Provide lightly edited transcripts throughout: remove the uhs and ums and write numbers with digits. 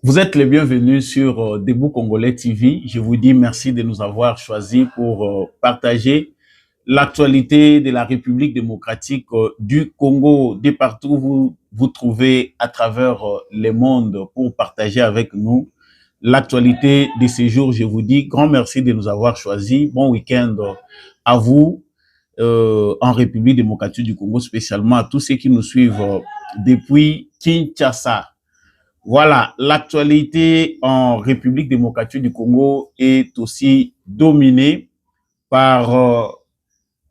Vous êtes les bienvenus sur Debout Congolais TV. Je vous dis merci de nous avoir choisis pour partager l'actualité de la République démocratique du Congo. De partout vous vous trouvez à travers le monde pour partager avec nous l'actualité de ces jours. Je vous dis grand merci de nous avoir choisis. Bon week-end à vous en République démocratique du Congo, spécialement à tous ceux qui nous suivent depuis Kinshasa. Voilà, l'actualité en République démocratique du Congo est aussi dominée par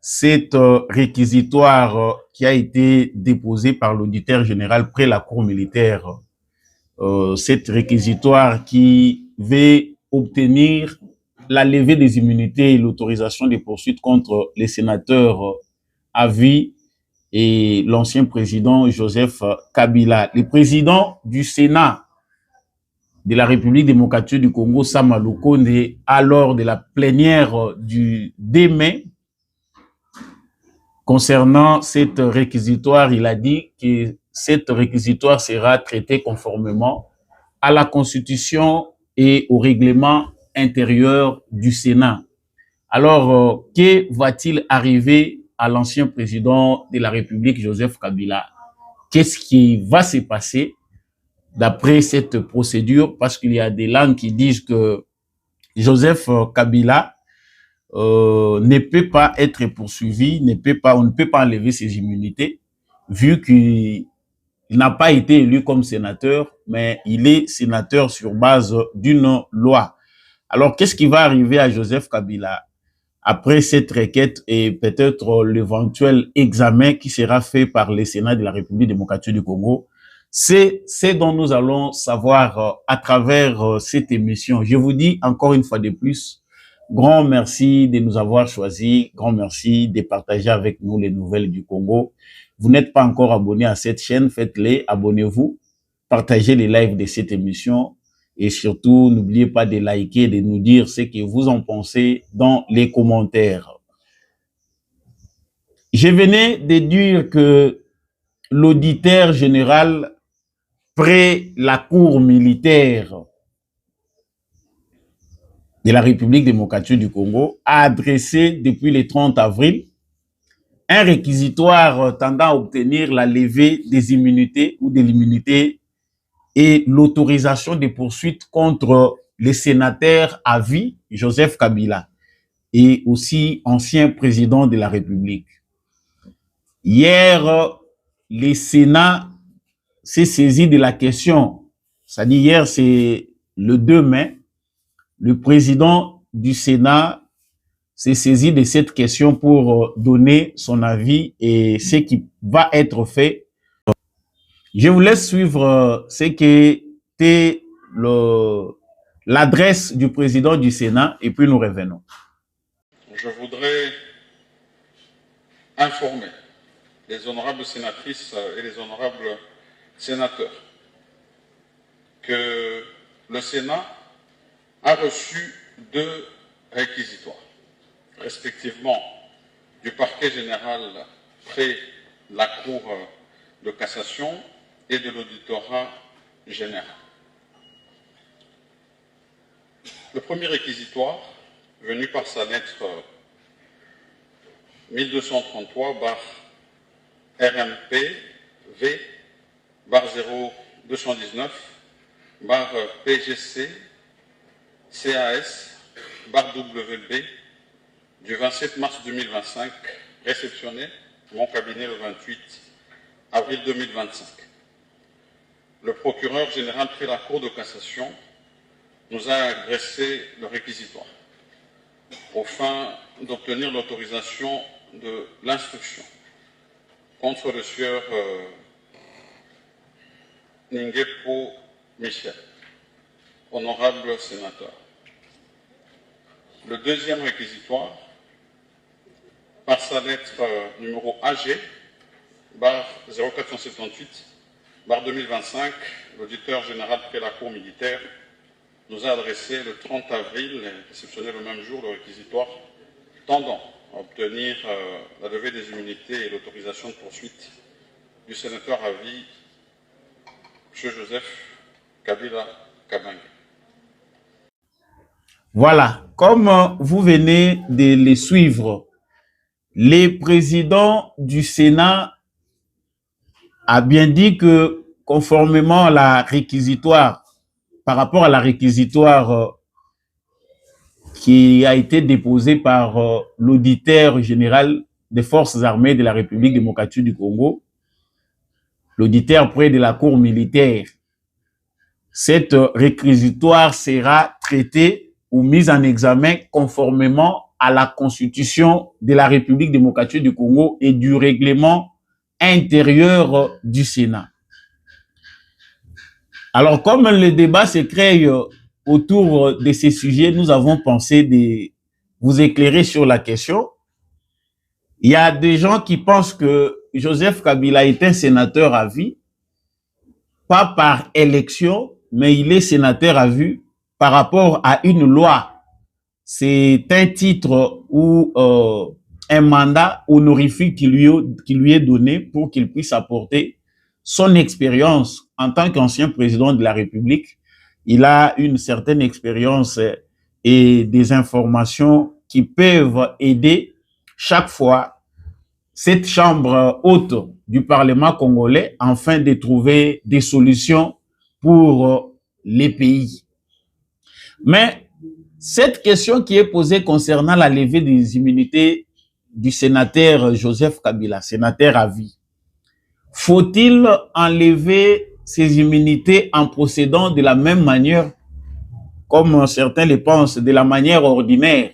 cette réquisitoire qui a été déposée par l'auditeur général près la cour militaire. Cette réquisitoire qui veut obtenir la levée des immunités et l'autorisation des poursuites contre les sénateurs à vie et l'ancien président Joseph Kabila. Le président du Sénat de la République démocratique du Congo, Sama Lukonde, lors de la plénière du 2 mai, concernant cette réquisitoire, il a dit que cette réquisitoire sera traitée conformément à la Constitution et au règlement intérieur du Sénat. Alors, que va-t-il arriver à l'ancien président de la République, Joseph Kabila? Qu'est-ce qui va se passer d'après cette procédure? Parce qu'il y a des langues qui disent que Joseph Kabila ne peut pas être poursuivi, on ne peut pas enlever ses immunités, vu qu'il n'a pas été élu comme sénateur, mais il est sénateur sur base d'une loi. Alors, qu'est-ce qui va arriver à Joseph Kabila après cette requête et peut-être l'éventuel examen qui sera fait par le Sénat de la République démocratique du Congo? C'est ce dont nous allons savoir à travers cette émission. Je vous dis encore une fois de plus, grand merci de nous avoir choisis, grand merci de partager avec nous les nouvelles du Congo. Vous n'êtes pas encore abonné à cette chaîne, faites-le, abonnez-vous, partagez les lives de cette émission. Et surtout, n'oubliez pas de liker, de nous dire ce que vous en pensez dans les commentaires. Je venais de dire que l'auditeur général près la cour militaire de la République démocratique du Congo a adressé depuis le 30 avril un réquisitoire tendant à obtenir la levée des immunités ou de l'immunité et l'autorisation des poursuites contre les sénateurs à vie, Joseph Kabila, et aussi ancien président de la République. Hier, le Sénat s'est saisi de la question, c'est-à-dire hier, c'est le 2 mai, le président du Sénat s'est saisi de cette question pour donner son avis et ce qui va être fait. Je vous laisse suivre ce qui était l'adresse du président du Sénat et puis nous revenons. Je voudrais informer les honorables sénatrices et les honorables sénateurs que le Sénat a reçu 2 réquisitoires, respectivement du parquet général près la Cour de cassation et de l'auditorat général. Le premier réquisitoire, venu par sa lettre 1233/RMP V /0219 PGC CAS WB du 27 mars 2025, réceptionné mon cabinet le 28 avril 2025. Le procureur général près la Cour de cassation nous a adressé le réquisitoire aux fins d'obtenir l'autorisation de l'instruction contre le sieur Ningepo Michel, honorable sénateur. Le deuxième réquisitoire, par sa lettre numéro AG, barre 0478, barre 2025, l'auditeur général près la Cour militaire nous a adressé le 30 avril, réceptionné le même jour, le réquisitoire tendant à obtenir la levée des immunités et l'autorisation de poursuite du sénateur à vie, M. Joseph Kabila Kabange. Voilà, comme vous venez de les suivre, les présidents du Sénat a bien dit que conformément à la réquisitoire, par rapport à la réquisitoire qui a été déposée par l'auditeur général des forces armées de la République démocratique du Congo, l'auditeur près de la cour militaire, cette réquisitoire sera traitée ou mise en examen conformément à la Constitution de la République démocratique du Congo et du règlement intérieur du Sénat. Alors, comme le débat se crée autour de ces sujets, nous avons pensé de vous éclairer sur la question. Il y a des gens qui pensent que Joseph Kabila est un sénateur à vie, pas par élection, mais il est sénateur à vie par rapport à une loi. C'est un titre ou un mandat honorifique qui lui est donné pour qu'il puisse apporter son expérience en tant qu'ancien président de la République. Il a une certaine expérience et des informations qui peuvent aider chaque fois cette chambre haute du Parlement congolais afin de trouver des solutions pour les pays. Mais cette question qui est posée concernant la levée des immunités du sénateur Joseph Kabila, sénateur à vie, faut-il enlever ces immunités en procédant de la même manière, comme certains le pensent, de la manière ordinaire?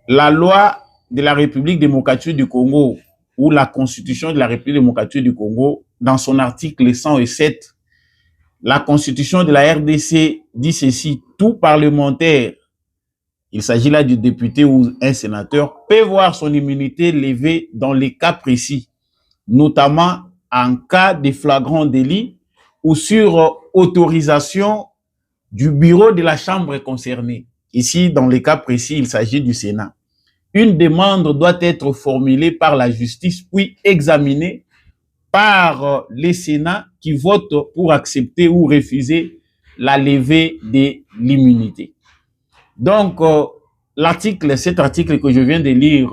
La loi de la République démocratique du Congo ou la Constitution de la République démocratique du Congo, dans son article 107, la Constitution de la RDC dit ceci: tout parlementaire, il s'agit là du député ou un sénateur, peut voir son immunité levée dans les cas précis, notamment en cas de flagrant délit ou sur autorisation du bureau de la chambre concernée. Ici, dans les cas précis, il s'agit du Sénat. Une demande doit être formulée par la justice, puis examinée par les Sénats qui votent pour accepter ou refuser la levée de l'immunité. Donc, cet article que je viens de lire,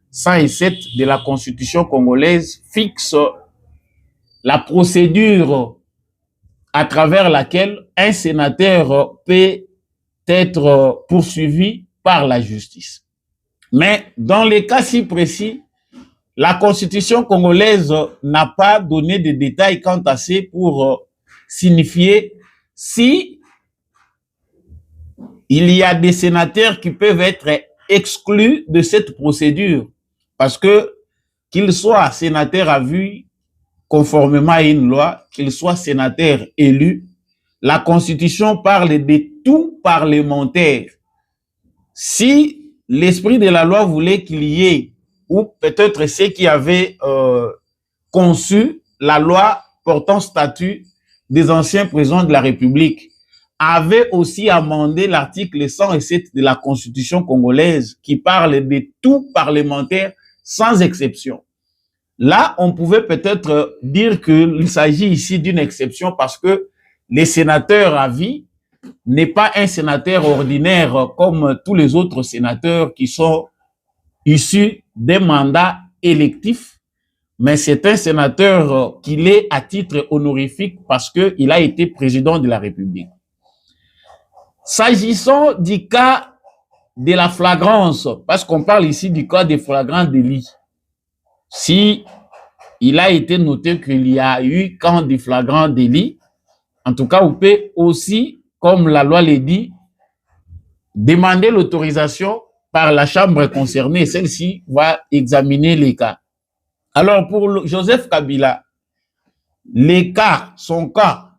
107 de la Constitution congolaise, fixe la procédure à travers laquelle un sénateur peut être poursuivi par la justice. Mais dans les cas si précis, la Constitution congolaise n'a pas donné de détails quant à ça pour signifier si il y a des sénateurs qui peuvent être exclus de cette procédure. Parce que qu'ils soient sénateurs à vue conformément à une loi, qu'ils soient sénateurs élus, la Constitution parle de tout parlementaire. Si l'esprit de la loi voulait qu'il y ait, ou peut-être ceux qui avaient conçu la loi portant statut des anciens présidents de la République, avaient aussi amendé l'article 107 de la Constitution congolaise qui parle de tout parlementaire sans exception. Là, on pouvait peut-être dire qu'il s'agit ici d'une exception parce que les sénateurs à vie n'est pas un sénateur ordinaire comme tous les autres sénateurs qui sont issus des mandats électifs, mais c'est un sénateur qui l'est à titre honorifique parce qu'il a été président de la République. S'agissant du cas de la flagrance, parce qu'on parle ici du cas des flagrants délits, si il a été noté qu'il y a eu quand des flagrants délits, en tout cas, on peut aussi, comme la loi le dit, demander l'autorisation par la chambre concernée. Celle-ci va examiner les cas. Alors, pour Joseph Kabila, son cas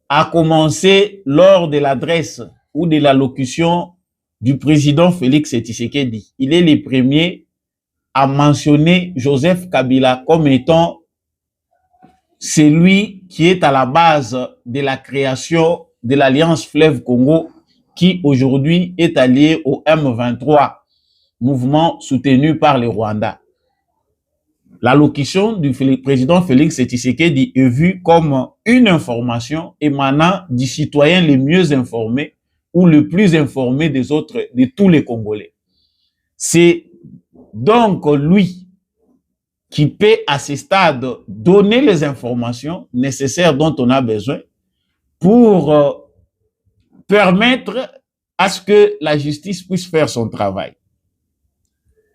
a commencé lors de l'adresse ou de l'allocution du président Félix Tshisekedi. Il est le premier à mentionner Joseph Kabila comme étant celui qui est à la base de la création de l'Alliance Fleuve Congo, qui aujourd'hui est allié au M23, mouvement soutenu par le Rwanda. l'allocution du président Félix Tshisekedi est vue comme une information émanant du citoyen le mieux informé ou le plus informé des autres, de tous les Congolais. C'est donc lui qui peut à ce stade donner les informations nécessaires dont on a besoin pour permettre à ce que la justice puisse faire son travail.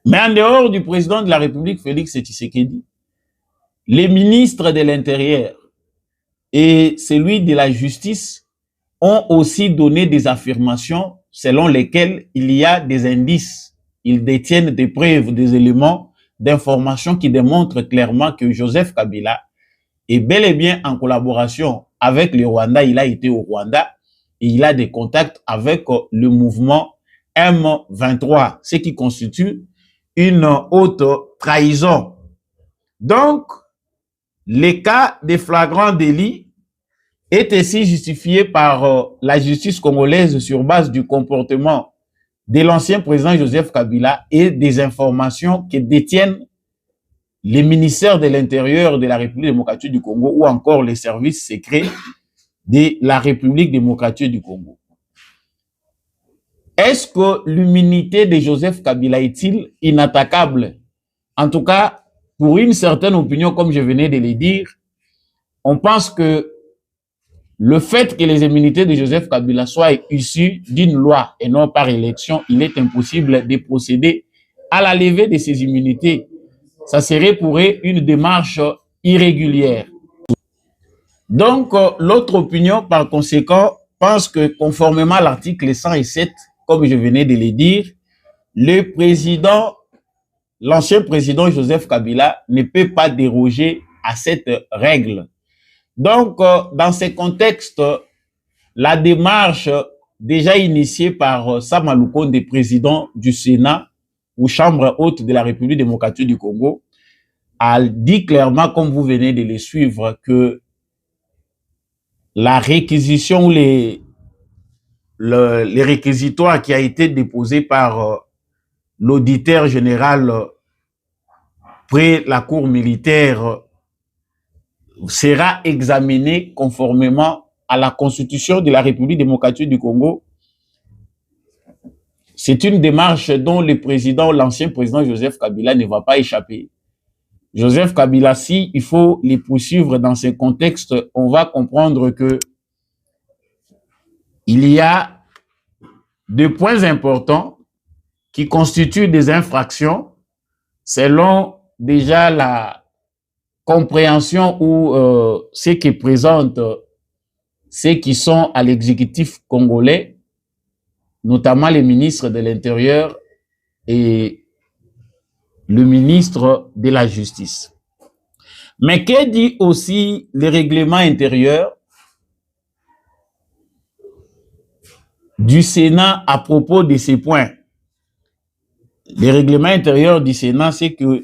Mais en dehors du président de la République, Félix Tshisekedi, les ministres de l'Intérieur et celui de la Justice ont aussi donné des affirmations selon lesquelles il y a des indices. Ils détiennent des preuves, des éléments d'information qui démontrent clairement que Joseph Kabila est bel et bien en collaboration avec le Rwanda. Il a été au Rwanda et il a des contacts avec le mouvement M23, ce qui constitue une haute trahison. Donc, le cas des flagrants délits est ainsi justifié par la justice congolaise sur base du comportement de l'ancien président Joseph Kabila et des informations que détiennent les ministères de l'Intérieur de la République démocratique du Congo ou encore les services secrets de la République démocratique du Congo. Est-ce que l'immunité de Joseph Kabila est-il inattaquable? En tout cas, pour une certaine opinion, comme je venais de le dire, on pense que le fait que les immunités de Joseph Kabila soient issues d'une loi et non par élection, il est impossible de procéder à la levée de ces immunités. Ça serait pour eux une démarche irrégulière. Donc, l'autre opinion, par conséquent, pense que conformément à l'article 107, comme je venais de le dire, l'ancien président Joseph Kabila ne peut pas déroger à cette règle. Donc, dans ce contexte, la démarche déjà initiée par Sama Lukonde, président du Sénat ou Chambre haute de la République démocratique du Congo, a dit clairement, comme vous venez de le suivre, que la réquisition ou les réquisitoires qui a été déposé par l'auditeur général près la cour militaire sera examiné conformément à la Constitution de la République démocratique du Congo. C'est une démarche dont l'ancien président Joseph Kabila ne va pas échapper. Joseph Kabila, si il faut les poursuivre dans ce contexte, on va comprendre que il y a des points importants qui constituent des infractions selon déjà la compréhension ou ce qui présente ceux qui sont à l'exécutif congolais, notamment les ministres de l'Intérieur et le ministre de la Justice. Mais que dit aussi le règlement intérieur du Sénat à propos de ces points? Le règlement intérieur du Sénat, c'est que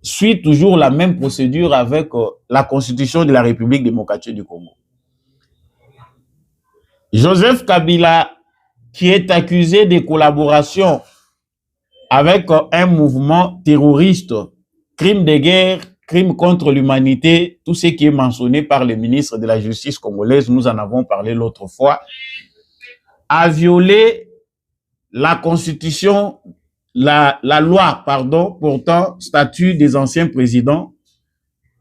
suit toujours la même procédure avec la Constitution de la République démocratique du Congo. Joseph Kabila, qui est accusé de collaboration avec un mouvement terroriste, crime de guerre, crime contre l'humanité, tout ce qui est mentionné par le ministre de la Justice congolaise, nous en avons parlé l'autre fois, a violé la Constitution, la loi, portant statut des anciens présidents,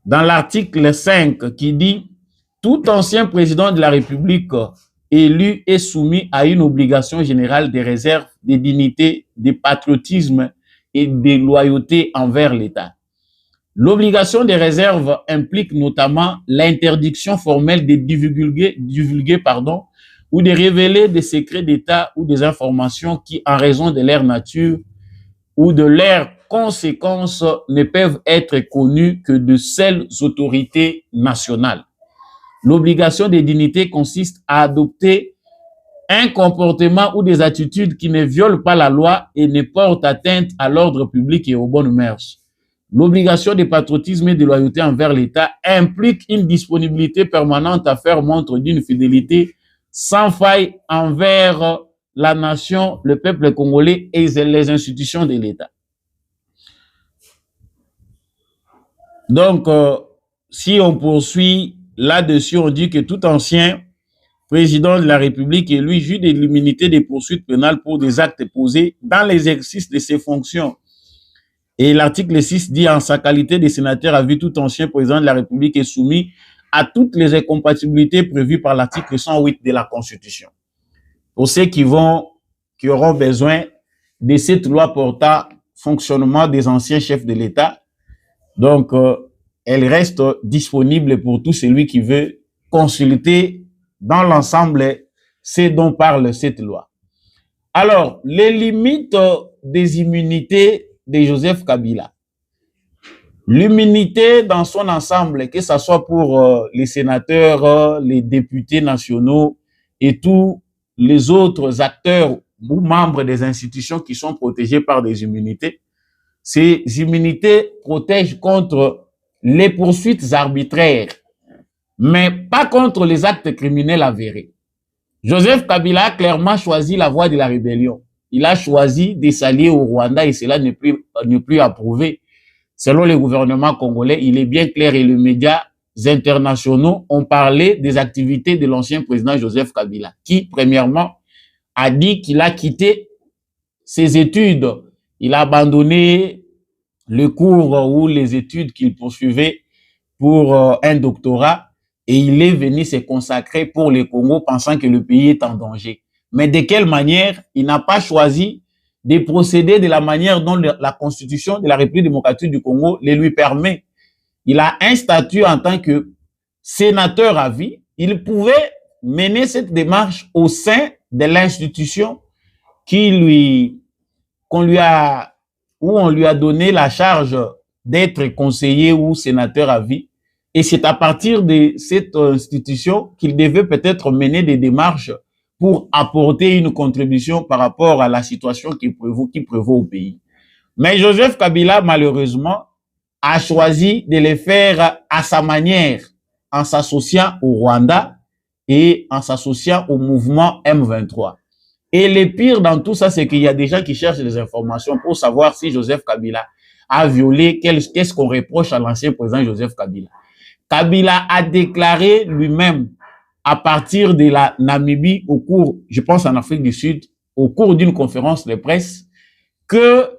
dans l'article 5 qui dit « Tout ancien président de la République élu est soumis à une obligation générale de réserve, de dignité, de patriotisme et de loyauté envers l'État. » L'obligation de réserve implique notamment l'interdiction formelle de divulguer ou de révéler des secrets d'État ou des informations qui, en raison de leur nature ou de leurs conséquences, ne peuvent être connues que de seules autorités nationales. L'obligation de dignité consiste à adopter un comportement ou des attitudes qui ne violent pas la loi et ne portent atteinte à l'ordre public et aux bonnes mœurs. L'obligation de patriotisme et de loyauté envers l'État implique une disponibilité permanente à faire montre d'une fidélité sans faille envers la nation, le peuple congolais et les institutions de l'État. Donc, si on poursuit là-dessus, on dit que tout ancien président de la République est lui juge de l'immunité des poursuites pénales pour des actes posés dans l'exercice de ses fonctions. Et l'article 6 dit en sa qualité de sénateur à vie, tout ancien président de la République est soumis à toutes les incompatibilités prévues par l'article 108 de la Constitution. Pour ceux qui auront besoin de cette loi portant fonctionnement des anciens chefs de l'État, donc elle reste disponible pour tout celui qui veut consulter dans l'ensemble ce dont parle cette loi. Alors, les limites des immunités de Joseph Kabila. L'immunité dans son ensemble, que ce soit pour les sénateurs, les députés nationaux et tous les autres acteurs ou membres des institutions qui sont protégés par des immunités, ces immunités protègent contre les poursuites arbitraires, mais pas contre les actes criminels avérés. Joseph Kabila a clairement choisi la voie de la rébellion. Il a choisi de s'allier au Rwanda et cela n'est plus approuvé. Selon le gouvernement congolais, il est bien clair et les médias internationaux ont parlé des activités de l'ancien président Joseph Kabila, qui, premièrement, a dit qu'il a quitté ses études. Il a abandonné le cours ou les études qu'il poursuivait pour un doctorat et il est venu se consacrer pour le Congo pensant que le pays est en danger. Mais de quelle manière? Il n'a pas choisi de procéder de la manière dont la Constitution de la République démocratique du Congo le lui permet. Il a un statut en tant que sénateur à vie. Il pouvait mener cette démarche au sein de l'institution on lui a donné la charge d'être conseiller ou sénateur à vie. Et c'est à partir de cette institution qu'il devait peut-être mener des démarches pour apporter une contribution par rapport à la situation qui prévaut au pays. Mais Joseph Kabila, malheureusement, a choisi de le faire à sa manière, en s'associant au Rwanda et en s'associant au mouvement M23. Et le pire dans tout ça, c'est qu'il y a des gens qui cherchent des informations pour savoir si Joseph Kabila a violé, qu'est-ce qu'on reproche à l'ancien président Joseph Kabila. Kabila a déclaré lui-même à partir de la Namibie je pense en Afrique du Sud, au cours d'une conférence de presse, que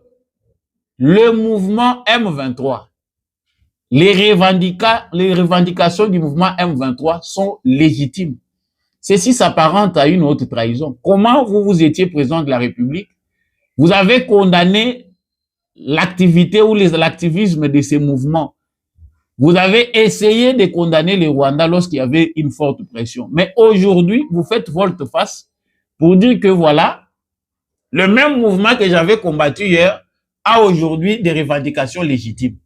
le mouvement M23, les revendications du mouvement M23 sont légitimes. Ceci s'apparente à une haute trahison. Comment vous étiez président de la République? Vous avez condamné l'activité ou l'activisme de ces mouvements. Vous avez essayé de condamner le Rwanda lorsqu'il y avait une forte pression. Mais aujourd'hui, vous faites volte-face pour dire que voilà, le même mouvement que j'avais combattu hier a aujourd'hui des revendications légitimes.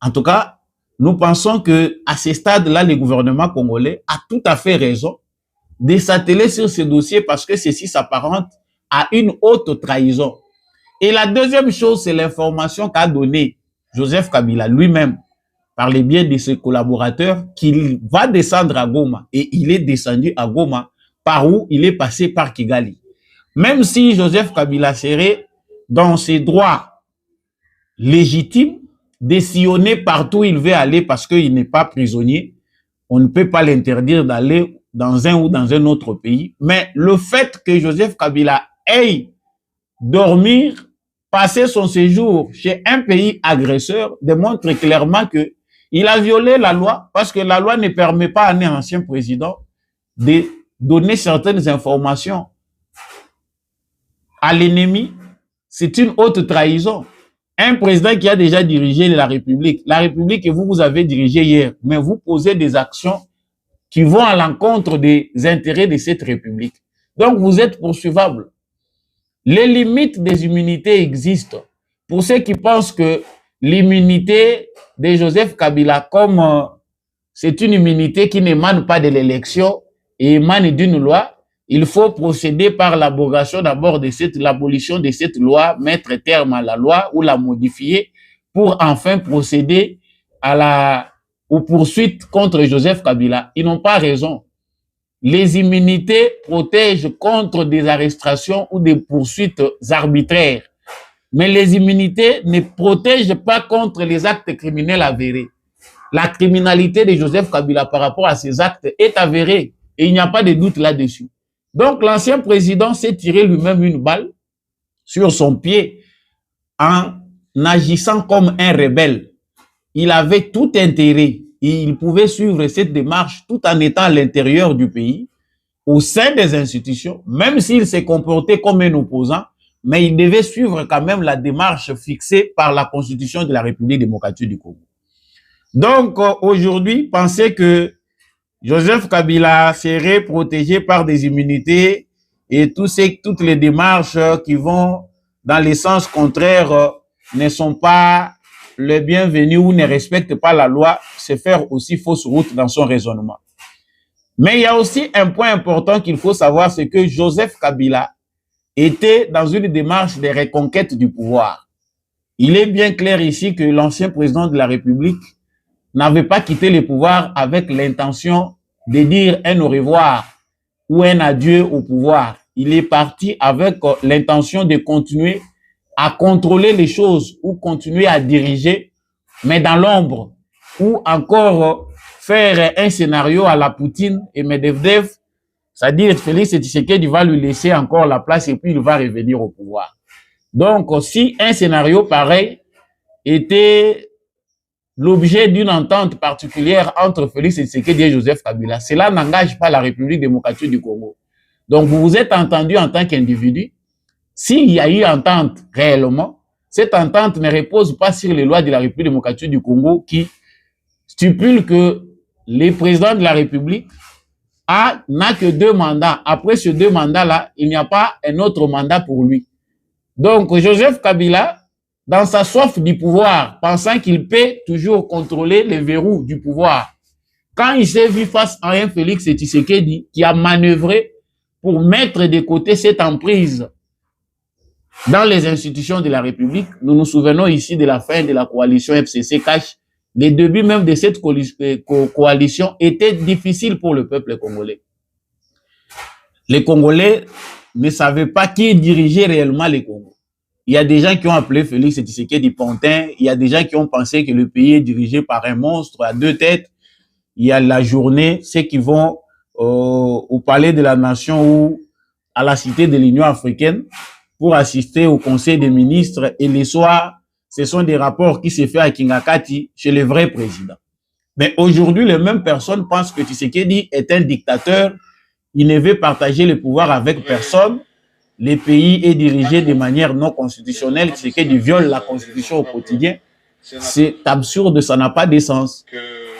En tout cas, nous pensons que à ce stade-là, le gouvernement congolais a tout à fait raison de s'atteler sur ce dossier parce que ceci s'apparente à une haute trahison. Et la deuxième chose, c'est l'information qu'a donnée Joseph Kabila lui-même par le biais de ses collaborateurs qu'il va descendre à Goma. Et il est descendu à Goma par où il est passé par Kigali. Même si Joseph Kabila serait dans ses droits légitimes de sillonner partout où il veut aller parce qu'il n'est pas prisonnier, on ne peut pas l'interdire d'aller dans un ou dans un autre pays. Mais le fait que Joseph Kabila aille dormir, passer son séjour chez un pays agresseur démontre clairement que il a violé la loi parce que la loi ne permet pas à un ancien président de donner certaines informations à l'ennemi. C'est une haute trahison. Un président qui a déjà dirigé la République que vous avez dirigée hier, mais vous posez des actions qui vont à l'encontre des intérêts de cette République. Donc, vous êtes poursuivable. Les limites des immunités existent. Pour ceux qui pensent que l'immunité de Joseph Kabila, comme c'est une immunité qui n'émane pas de l'élection et émane d'une loi, il faut procéder par l'abrogation d'abord de l'abolition de cette loi, mettre terme à la loi ou la modifier pour enfin procéder aux poursuites contre Joseph Kabila. Ils n'ont pas raison. Les immunités protègent contre des arrestations ou des poursuites arbitraires. Mais les immunités ne protègent pas contre les actes criminels avérés. la criminalité de Joseph Kabila par rapport à ses actes est avérée. Et il n'y a pas de doute là-dessus. Donc, l'ancien président s'est tiré lui-même une balle sur son pied en agissant comme un rebelle. Il avait tout intérêt. Il pouvait suivre cette démarche tout en étant à l'intérieur du pays, au sein des institutions, même s'il s'est comporté comme un opposant, mais il devait suivre quand même la démarche fixée par la Constitution de la République démocratique du Congo. Donc, aujourd'hui, penser que Joseph Kabila serait protégé par des immunités et toutes les démarches qui vont dans les sens contraires ne sont pas les bienvenus ou ne respectent pas la loi, c'est faire aussi fausse route dans son raisonnement. Mais il y a aussi un point important qu'il faut savoir, c'est que Joseph Kabila était dans une démarche de reconquête du pouvoir. Il est bien clair ici que l'ancien président de la République n'avait pas quitté le pouvoir avec l'intention de dire un au revoir ou un adieu au pouvoir. Il est parti avec l'intention de continuer à contrôler les choses ou continuer à diriger, mais dans l'ombre, ou encore faire un scénario à la Poutine et Medvedev, c'est-à-dire Félix Tshisekedi va lui laisser encore la place et puis il va revenir au pouvoir. Donc, si un scénario pareil était l'objet d'une entente particulière entre Félix Tshisekedi et Joseph Kabila, cela n'engage pas la République démocratique du Congo. Donc, vous vous êtes entendu en tant qu'individu. S'il y a eu entente réellement, cette entente ne repose pas sur les lois de la République démocratique du Congo qui stipulent que le président de la République n'a que 2 mandats. Après ces 2 mandats-là, il n'y a pas un autre mandat pour lui. Donc, Joseph Kabila, dans sa soif du pouvoir, pensant qu'il peut toujours contrôler les verrous du pouvoir, quand il s'est vu face à un Félix Tshisekedi qui a manœuvré pour mettre de côté cette emprise dans les institutions de la République, nous nous souvenons ici de la fin de la coalition FCC-CACH. Les débuts même de cette coalition étaient difficiles pour le peuple congolais. Les Congolais ne savaient pas qui dirigeait réellement les Congos. Il y a des gens qui ont appelé Félix Tshisekedi Pantin, il y a des gens qui ont pensé que le pays est dirigé par un monstre à 2 têtes. Il y a la journée, ceux qui vont au palais de la nation ou à la cité de l'Union africaine pour assister au conseil des ministres, et les soirs, ce sont des rapports qui se font à Kingakati chez le vrai président. Mais aujourd'hui, les mêmes personnes pensent que Tshisekedi est un dictateur, il ne veut partager le pouvoir avec personne, le pays est dirigé de manière non constitutionnelle, Tshisekedi viole la constitution au quotidien. C'est absurde, ça n'a pas de sens.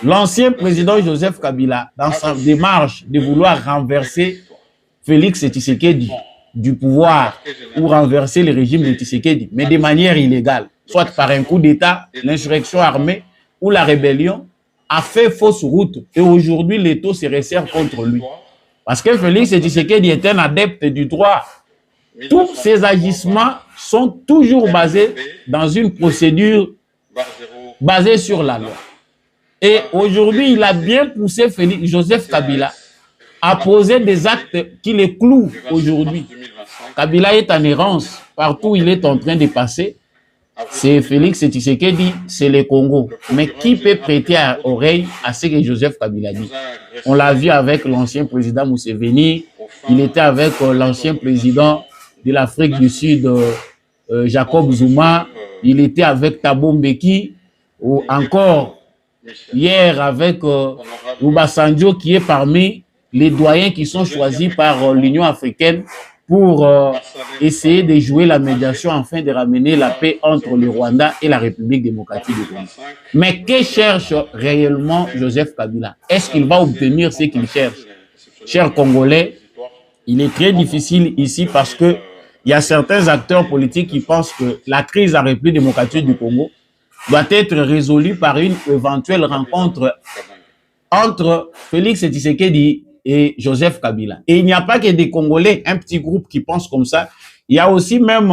L'ancien président Joseph Kabila, dans sa démarche de vouloir renverser Félix Tshisekedi du pouvoir ou renverser le régime de Tshisekedi, mais de manière illégale, soit par un coup d'État, l'insurrection armée ou la rébellion, a fait fausse route. Et aujourd'hui, les taux se resserrent contre lui. Parce que Félix Tshisekedi est un adepte du droit. Tous ces agissements sont toujours basés dans une procédure basée sur la loi. Et aujourd'hui, il a bien poussé Joseph Kabila à poser des actes qui les clouent aujourd'hui. Kabila est en errance partout où il est en train de passer. C'est Félix Tshisekedi, c'est le Congo. Mais qui peut prêter oreille à ce que Joseph Kabila dit? On l'a vu avec l'ancien président Museveni, il était avec l'ancien président de l'Afrique du Sud, Jacob Zuma, il était avec Thabo Mbeki, ou encore hier avec Obasanjo qui est parmi les doyens qui sont choisis par l'Union africaine pour essayer de jouer la médiation afin de ramener la paix entre le Rwanda et la République démocratique du Congo. Mais que cherche réellement Joseph Kabila? Est-ce qu'il va obtenir ce qu'il cherche? Chers Congolais, il est très difficile ici parce que il y a certains acteurs politiques qui pensent que la crise en République démocratique du Congo doit être résolue par une éventuelle rencontre entre Félix Tshisekedi et Joseph Kabila. Et il n'y a pas que des Congolais, un petit groupe qui pense comme ça. Il y a aussi même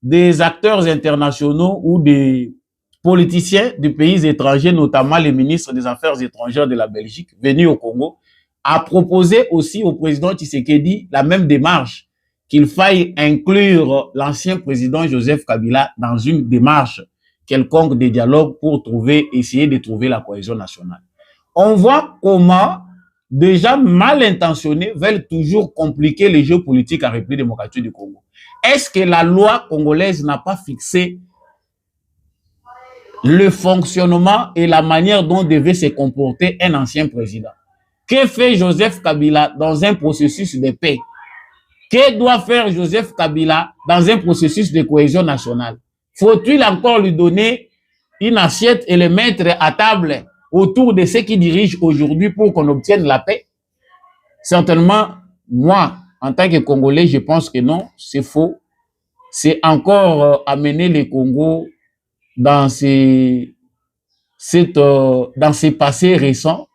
des acteurs internationaux ou des politiciens de pays étrangers, notamment les ministres des Affaires étrangères de la Belgique, venus au Congo, à proposer aussi au président Tshisekedi la même démarche, qu'il faille inclure l'ancien président Joseph Kabila dans une démarche quelconque de dialogue pour essayer de trouver la cohésion nationale. On voit comment des gens mal intentionnés veulent toujours compliquer les jeux politiques en République démocratique du Congo. Est-ce que la loi congolaise n'a pas fixé le fonctionnement et la manière dont devait se comporter un ancien président? Que fait Joseph Kabila dans un processus de paix? Que doit faire Joseph Kabila dans un processus de cohésion nationale? Faut-il encore lui donner une assiette et le mettre à table autour de ceux qui dirigent aujourd'hui pour qu'on obtienne la paix? Certainement, moi, en tant que Congolais, je pense que non, c'est faux. C'est encore amener le Congo dans ces passés récents,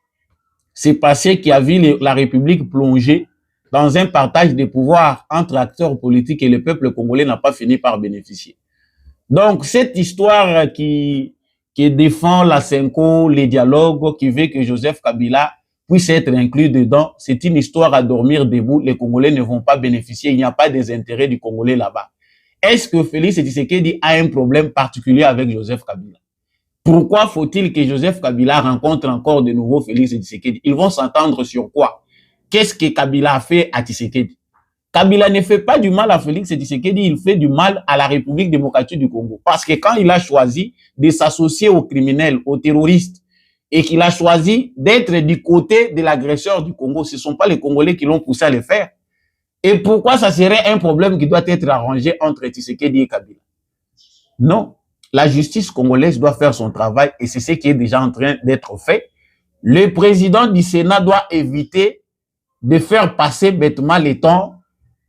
ces passés qui a vu la République plonger dans un partage des pouvoirs entre acteurs politiques et le peuple congolais n'a pas fini par bénéficier. Donc, cette histoire qui défend la Senko, les dialogues, qui veut que Joseph Kabila puisse être inclus dedans, c'est une histoire à dormir debout. Les Congolais ne vont pas bénéficier. Il n'y a pas des intérêts du Congolais là-bas. Est-ce que Félix Tshisekedi a un problème particulier avec Joseph Kabila? Pourquoi faut-il que Joseph Kabila rencontre encore de nouveau Félix Tshisekedi? Ils vont s'entendre sur quoi? Qu'est-ce que Kabila a fait à Tshisekedi? Kabila ne fait pas du mal à Félix Tshisekedi, il fait du mal à la République démocratique du Congo. Parce que quand il a choisi de s'associer aux criminels, aux terroristes, et qu'il a choisi d'être du côté de l'agresseur du Congo, ce ne sont pas les Congolais qui l'ont poussé à le faire. Et pourquoi ça serait un problème qui doit être arrangé entre Tshisekedi et Kabila? Non. La justice congolaise doit faire son travail et c'est ce qui est déjà en train d'être fait. Le président du Sénat doit éviter de faire passer bêtement les temps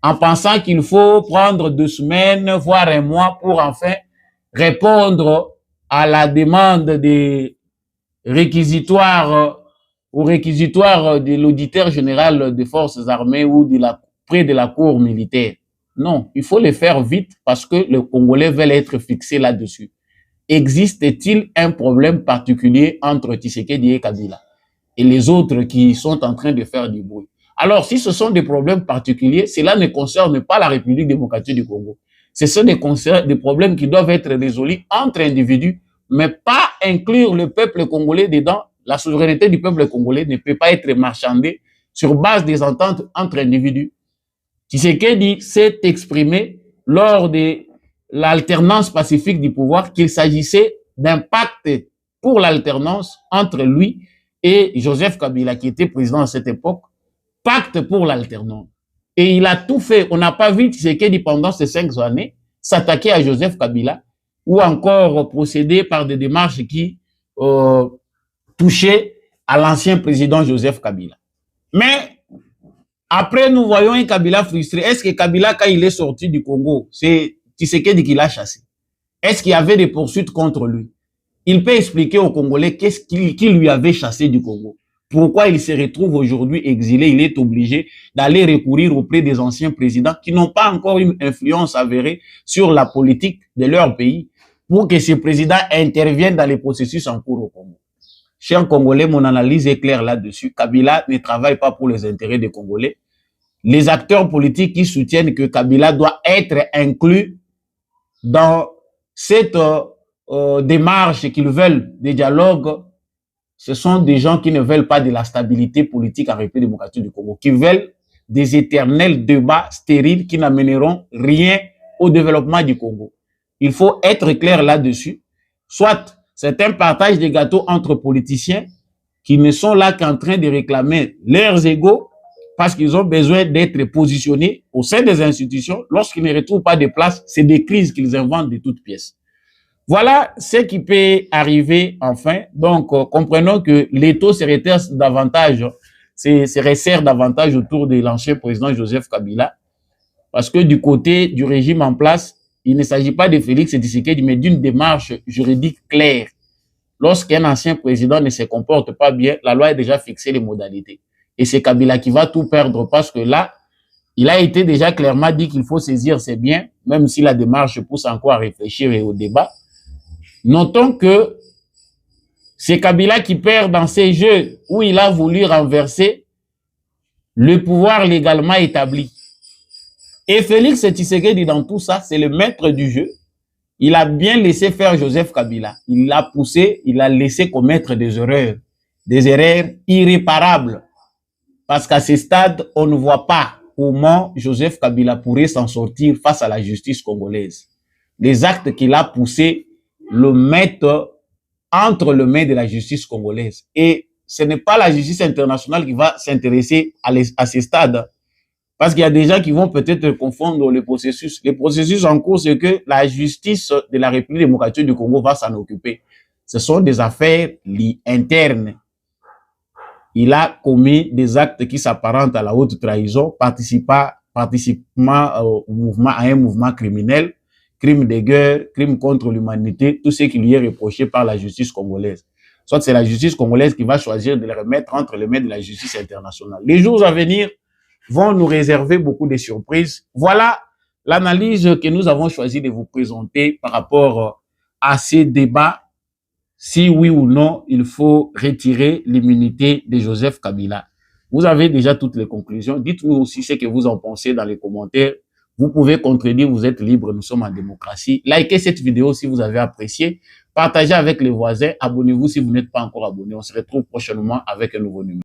en pensant qu'il faut prendre 2 semaines, voire un mois pour enfin répondre à la demande des réquisitoires, au réquisitoire de l'auditeur général des forces armées ou près de la cour militaire. Non, il faut le faire vite parce que les Congolais veulent être fixés là-dessus. Existe-t-il un problème particulier entre Tshisekedi et Kabila et les autres qui sont en train de faire du bruit? Alors, si ce sont des problèmes particuliers, cela ne concerne pas la République démocratique du Congo. Ce sont des problèmes qui doivent être résolus entre individus, mais pas inclure le peuple congolais dedans. La souveraineté du peuple congolais ne peut pas être marchandée sur base des ententes entre individus. Tshisekedi s'est exprimé lors de l'alternance pacifique du pouvoir qu'il s'agissait d'un pacte pour l'alternance entre lui et Joseph Kabila, qui était président à cette époque, pacte pour l'alternance. Et il a tout fait. On n'a pas vu Tshisekedi pendant ces 5 années s'attaquer à Joseph Kabila ou encore procéder par des démarches qui touchaient à l'ancien président Joseph Kabila. Mais après, nous voyons un Kabila frustré. Est-ce que Kabila, quand il est sorti du Congo, c'est Tshisekedi qui l'a chassé? Est-ce qu'il y avait des poursuites contre lui? Il peut expliquer aux Congolais qu'est-ce qui lui avait chassé du Congo. Pourquoi il se retrouve aujourd'hui exilé? Il est obligé d'aller recourir auprès des anciens présidents qui n'ont pas encore une influence avérée sur la politique de leur pays pour que ces présidents interviennent dans les processus en cours au Congo. Chers Congolais, mon analyse est claire là-dessus. Kabila ne travaille pas pour les intérêts des Congolais. Les acteurs politiques qui soutiennent que Kabila doit être inclus dans cette démarche qu'ils veulent des dialogues, ce sont des gens qui ne veulent pas de la stabilité politique en République démocratique du Congo, qui veulent des éternels débats stériles qui n'amèneront rien au développement du Congo. Il faut être clair là-dessus. Soit c'est un partage des gâteaux entre politiciens qui ne sont là qu'en train de réclamer leurs égaux parce qu'ils ont besoin d'être positionnés au sein des institutions. Lorsqu'ils ne retrouvent pas de place, c'est des crises qu'ils inventent de toutes pièces. Voilà ce qui peut arriver enfin. Donc, comprenons que l'étau se resserre davantage autour de l'ancien président Joseph Kabila parce que du côté du régime en place, il ne s'agit pas de Félix Tshisekedi, mais d'une démarche juridique claire. Lorsqu'un ancien président ne se comporte pas bien, la loi a déjà fixé les modalités. Et c'est Kabila qui va tout perdre parce que là, il a été déjà clairement dit qu'il faut saisir ses biens, même si la démarche pousse encore à réfléchir et au débat. Notons que c'est Kabila qui perd dans ces jeux où il a voulu renverser le pouvoir légalement établi. Et Félix Tshisekedi, dans tout ça, c'est le maître du jeu. Il a bien laissé faire Joseph Kabila. Il l'a poussé, il l'a laissé commettre des erreurs irréparables. Parce qu'à ce stade, on ne voit pas comment Joseph Kabila pourrait s'en sortir face à la justice congolaise. Les actes qu'il a poussés le mettent entre les mains de la justice congolaise. Et ce n'est pas la justice internationale qui va s'intéresser à ce stade. Parce qu'il y a des gens qui vont peut-être confondre le processus. Le processus en cours, c'est que la justice de la République démocratique du Congo va s'en occuper. Ce sont des affaires internes. Il a commis des actes qui s'apparentent à la haute trahison, participant à un mouvement criminel, crime de guerre, crime contre l'humanité, tout ce qui lui est reproché par la justice congolaise. Soit c'est la justice congolaise qui va choisir de les remettre entre les mains de la justice internationale. Les jours à venir vont nous réserver beaucoup de surprises. Voilà l'analyse que nous avons choisi de vous présenter par rapport à ces débats. Si oui ou non, il faut retirer l'immunité de Joseph Kabila. Vous avez déjà toutes les conclusions. Dites-nous aussi ce que vous en pensez dans les commentaires. Vous pouvez contredire, vous êtes libre, nous sommes en démocratie. Likez cette vidéo si vous avez apprécié. Partagez avec les voisins. Abonnez-vous si vous n'êtes pas encore abonné. On se retrouve prochainement avec un nouveau numéro.